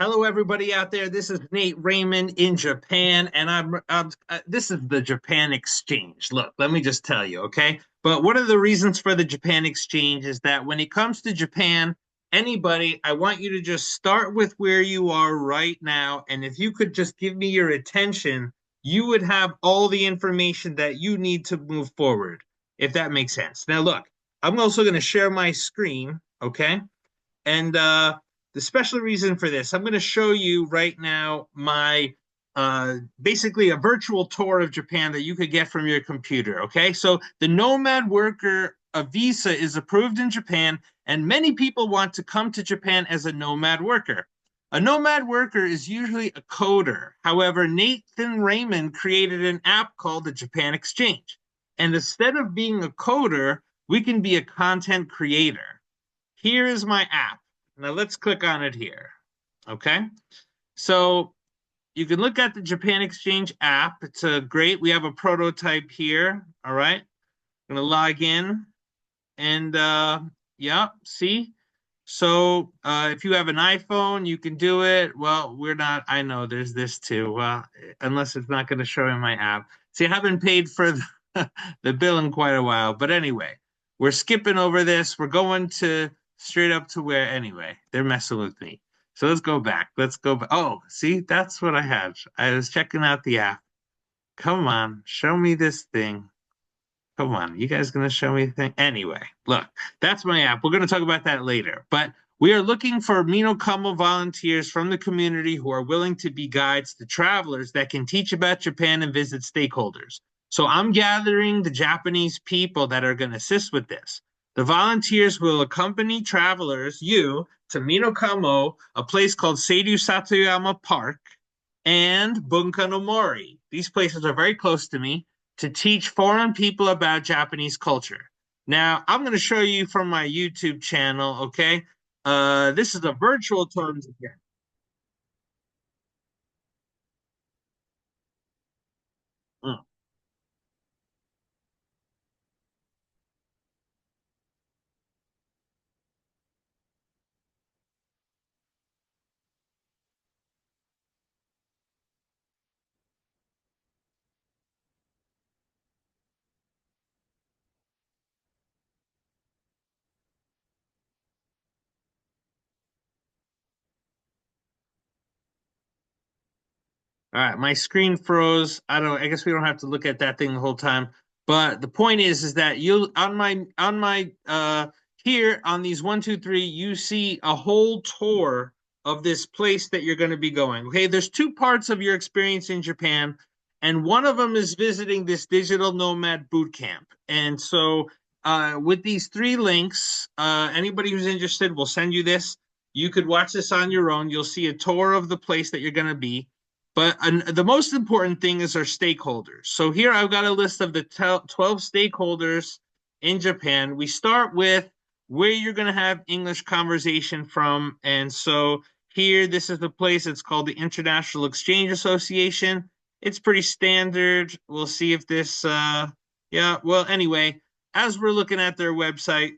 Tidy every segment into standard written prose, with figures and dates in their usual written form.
Hello, everybody out there. This is Nate Raymond in Japan, and this is the Japan Exchange. Look, let me just tell you, okay? But one of the reasons for the Japan Exchange is that when it comes to Japan, anybody, I want you to just start with where you are right now, and if you could just give me your attention, you would have all the information that you need to move forward, if that makes sense. Now, look, I'm also going to share my screen, okay? And the special reason for this, I'm going to show you right now my basically a virtual tour of Japan that you could get from your computer. Okay, so the Nomad Worker visa is approved in Japan, and many people want to come to Japan as a nomad worker. A nomad worker is usually a coder. However, Nathan Raymond created an app called the Japan Exchange. And instead of being a coder, we can be a content creator. Here is my app. Now let's click on it here. Okay. So you can look at the Japan Exchange app. It's a great, we have a prototype here. All right. I'm going to log in and yeah, see? So if you have an iPhone, you can do it. Well, we're not, I know there's this too. Well, unless it's not going to show in my app. See, I haven't paid for the bill in quite a while. But anyway, we're skipping over this. We're going to straight up to where, anyway, they're messing with me. So let's go back. Let's go back. Oh, see, that's what I had. I was checking out the app. Come on, show me this thing. Come on, you guys gonna show me the thing? Anyway, look, that's my app. We're gonna talk about that later. But we are looking for Mino Kamo volunteers from the community who are willing to be guides to travelers that can teach about Japan and visit stakeholders. So I'm gathering the Japanese people that are going to assist with this. The volunteers will accompany travelers, you, to Mino Kamo, a place called Seiru Satoyama Park, and Bunka no Mori. These places are very close to me to teach foreign people about Japanese culture. Now, I'm going to show you from my YouTube channel, okay? This is a virtual tour of Japan. Mm. All right, my screen froze. I don't. I guess we don't have to look at that thing the whole time. But the point is that you on my here on these one, two, three, you see a whole tour of this place that you're going to be going. Okay, there's two parts of your experience in Japan, and one of them is visiting this digital nomad boot camp. And so, with these three links, anybody who's interested, will send you this. You could watch this on your own. You'll see a tour of the place that you're going to be. But the most important thing is our stakeholders. So here I've got a list of the 12 stakeholders in Japan. We start with where you're going to have English conversation from. And so here, this is the place. It's called the International Exchange Association. It's pretty standard. We'll see if this, yeah, well, anyway, as we're looking at their website,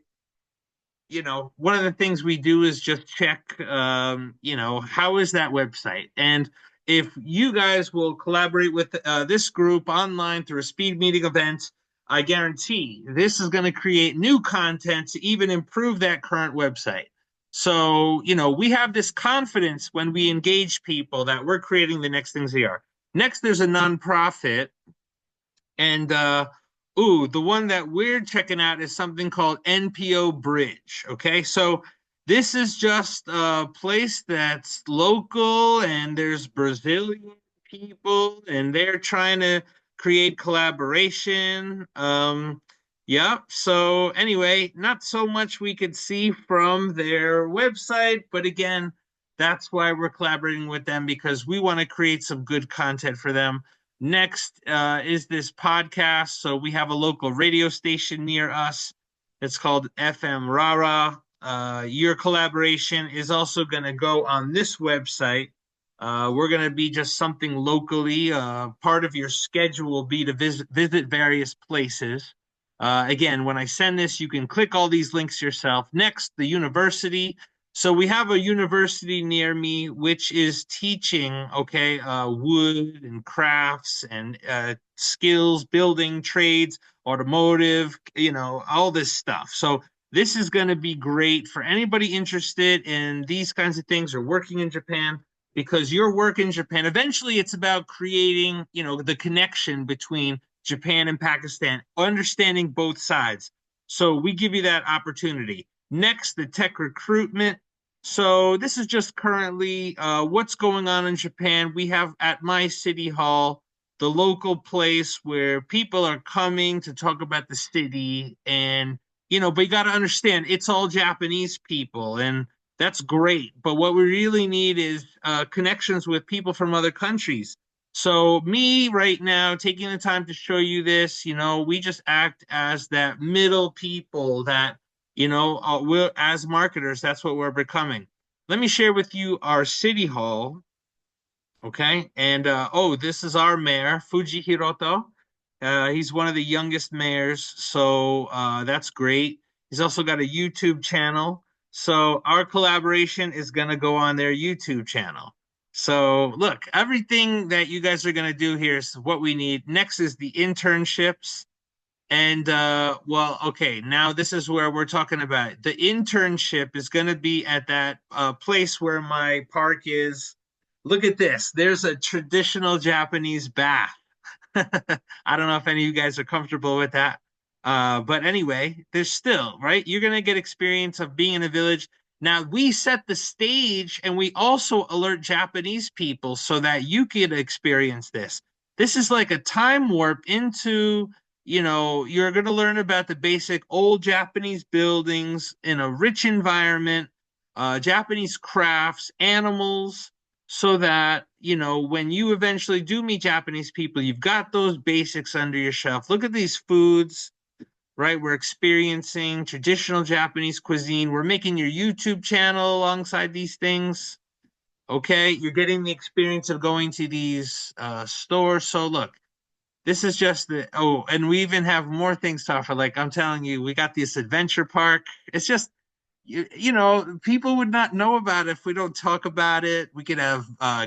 one of the things we do is just check, how is that website? And if you guys will collaborate with this group online through a speed meeting event, I guarantee this is going to create new content to even improve that current website. So, we have this confidence when we engage people that we're creating the next things they are. Next, there's a nonprofit and the one that we're checking out is something called NPO Bridge. Okay, so this is just a place that's local, and there's Brazilian people, and they're trying to create collaboration. Yeah. So anyway, not so much we could see from their website, but again, that's why we're collaborating with them because we want to create some good content for them. Next is this podcast. So we have a local radio station near us. It's called FM Rara. Your collaboration is also going to go on this website. We're going to be just something locally. Part of your schedule will be to visit various places. Again, when I send this, you can click all these links yourself. Next, the university. So we have a university near me which is teaching, okay, wood and crafts and skills, building trades, automotive, all this stuff. So this is going to be great for anybody interested in these kinds of things or working in Japan because your work in Japan, eventually it's about creating, the connection between Japan and Pakistan, understanding both sides. So we give you that opportunity. Next, the tech recruitment. So this is just currently what's going on in Japan. We have at my city hall the local place where people are coming to talk about the city, and but you got to understand it's all Japanese people, and that's great. But what we really need is connections with people from other countries. So me right now taking the time to show you this, we just act as that middle people that we're as marketers, that's what we're becoming. Let me share with you our city hall, okay? And oh, this is our mayor, Fuji Hiroto. He's one of the youngest mayors, so that's great. He's also got a YouTube channel, so our collaboration is going to go on their YouTube channel. So look, everything that you guys are going to do here is what we need. Next is the internships. And well, okay, now this is where we're talking about. The internship is going to be at that place where my park is. Look at this. There's a traditional Japanese bath. I don't know if any of you guys are comfortable with that. But anyway, there's still, right? You're gonna get experience of being in a village. Now we set the stage and we also alert Japanese people so that you can experience this. This is like a time warp into, you're gonna learn about the basic old Japanese buildings in a rich environment, Japanese crafts, animals, so that when you eventually do meet Japanese people, you've got those basics under your shelf. Look at these foods, right? We're experiencing traditional Japanese cuisine. We're making your YouTube channel alongside these things. Okay, you're getting the experience of going to these stores. So look, this is just the and we even have more things to offer. Like I'm telling you, we got this adventure park. It's just people would not know about it if we don't talk about it. We could have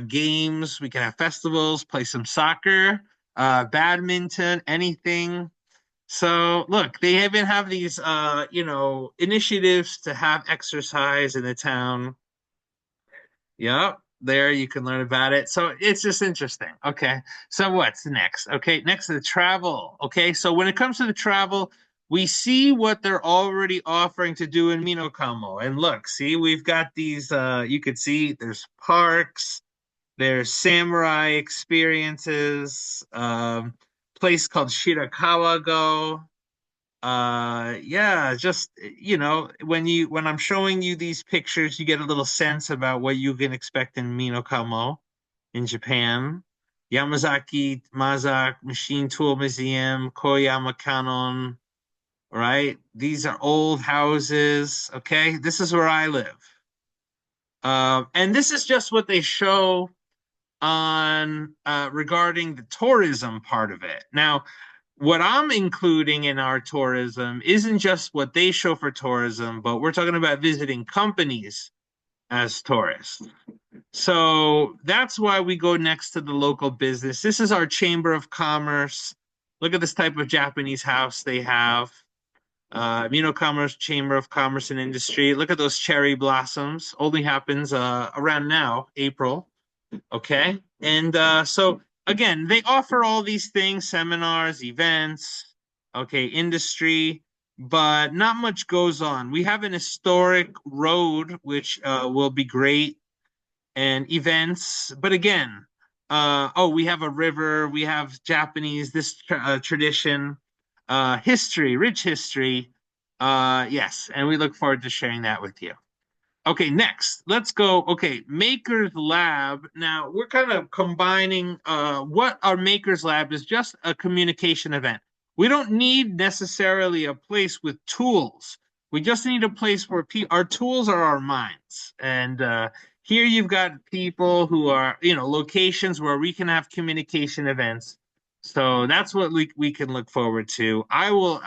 games, we could have festivals, play some soccer, badminton, anything. So look, they even have these initiatives to have exercise in the town. Yep, there you can learn about it. So it's just interesting. Okay. So what's next? Okay, next to the travel. Okay, so when it comes to the travel, we see what they're already offering to do in Minokamo. And look, see, we've got these you could see there's parks, there's samurai experiences, place called Shirakawa Go. Yeah, just when I'm showing you these pictures, you get a little sense about what you can expect in Minokamo in Japan. Yamazaki Mazak Machine Tool Museum, Koyama Cannon, right? These are old houses. Okay, this is where I live. And this is just what they show on regarding the tourism part of it. Now, what I'm including in our tourism isn't just what they show for tourism, but we're talking about visiting companies as tourists. So that's why we go next to the local business. This is our Chamber of Commerce. Look at this type of Japanese house they have. Commerce Chamber of Commerce and Industry. Look at those cherry blossoms. Only happens around now, April. Okay. And so again, they offer all these things, seminars, events, okay, industry, but not much goes on. We have an historic road, which will be great, and events. But again, we have a river, we have Japanese, this tradition, history, rich history. Yes, and we look forward to sharing that with you. Okay, next, let's go. Okay, Maker's Lab. Now, we're kind of combining what our Maker's Lab is just a communication event. We don't need necessarily a place with tools. We just need a place where our tools are our minds. And here you've got people who are, locations where we can have communication events. So that's what we can look forward to. I will,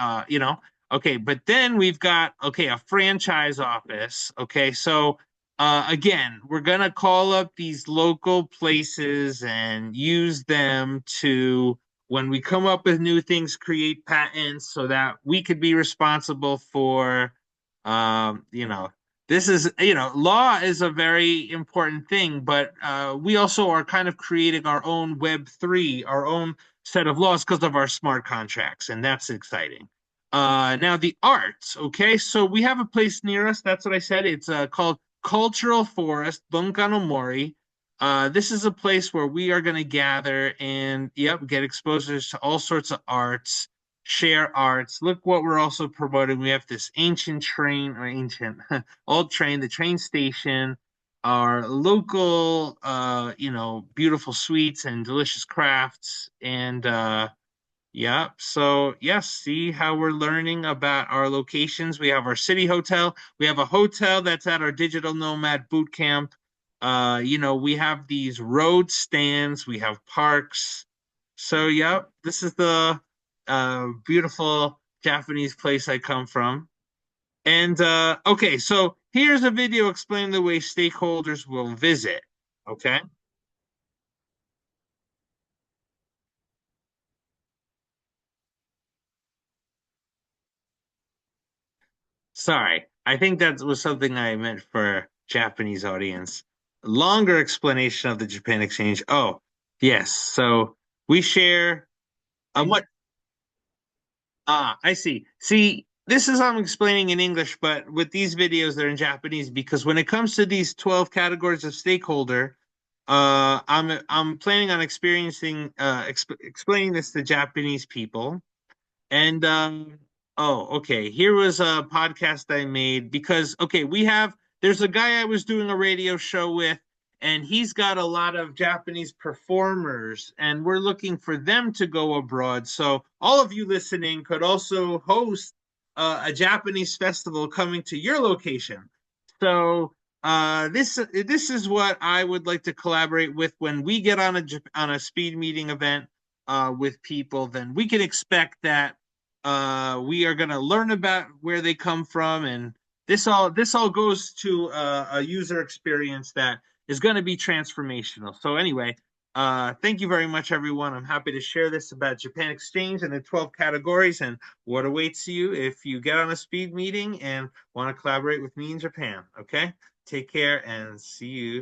okay, but then we've got, okay, a franchise office. Okay, so again, we're gonna call up these local places and use them to, when we come up with new things, create patents so that we could be responsible for, you know, this is, law is a very important thing, but we also are kind of creating our own Web3, our own set of laws because of our smart contracts, and that's exciting. Now the arts, okay, so we have a place near us. That's what I said. It's called Cultural Forest, Bunkano Mori. This is a place where we are going to gather and, yep, get exposures to all sorts of arts, share arts. Look what we're also promoting. We have this ancient train, or ancient, old train, the train station, our local, beautiful sweets and delicious crafts, and yeah. So, yes, see how we're learning about our locations. We have our city hotel. We have a hotel that's at our digital nomad boot camp. We have these road stands. We have parks. So, yep, this is the beautiful Japanese place I come from. And okay, so here's a video explaining the way stakeholders will visit. Okay. Sorry, I think that was something I meant for Japanese audience. Longer explanation of the Japan exchange. Oh, yes. So we share what I see. See, this is I'm explaining in English, but with these videos they're in Japanese because when it comes to these 12 categories of stakeholder, I'm planning on explaining this to Japanese people. And oh, okay. Here was a podcast I made because okay, there's a guy I was doing a radio show with, and he's got a lot of Japanese performers, and we're looking for them to go abroad. So all of you listening could also host a Japanese festival coming to your location. So this is what I would like to collaborate with when we get on a speed meeting event with people. Then we can expect that we are going to learn about where they come from, and this all goes to a user experience that is going to be transformational. So anyway, thank you very much, everyone. I'm happy to share this about Japan Exchange and the 12 categories and what awaits you if you get on a speed meeting and want to collaborate with me in Japan. Okay, take care and see you.